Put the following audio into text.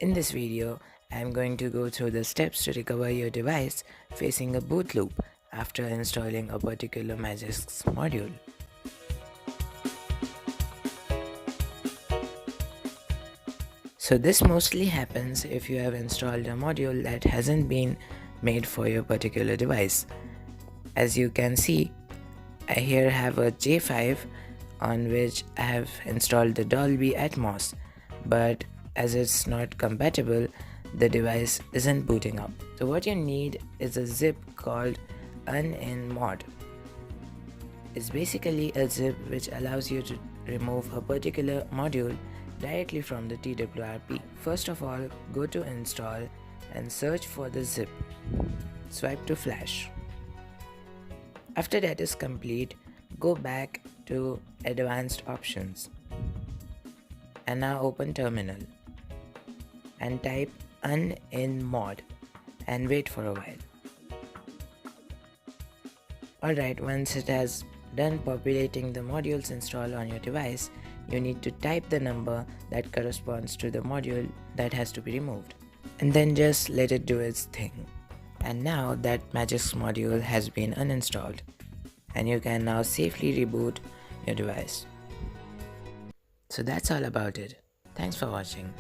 In this video, I am going to go through the steps to recover your device facing a boot loop after installing a particular Magisk module. So this mostly happens if you have installed a module that hasn't been made for your particular device. As you can see, I here have a J5 on which I have installed the Dolby Atmos, but as it's not compatible, the device isn't booting up. So what you need is a zip called UninMod. It's basically a zip which allows you to remove a particular module directly from the TWRP. First of all, go to install and search for the zip. Swipe to flash. After that is complete, go back to advanced options and now open terminal and type UninMod and wait for a while. Alright, once it has done populating the modules installed on your device, you need to type the number that corresponds to the module that has to be removed, and then just let it do its thing. And now that Magisk module has been uninstalled, and you can now safely reboot your device. So that's all about it. Thanks for watching.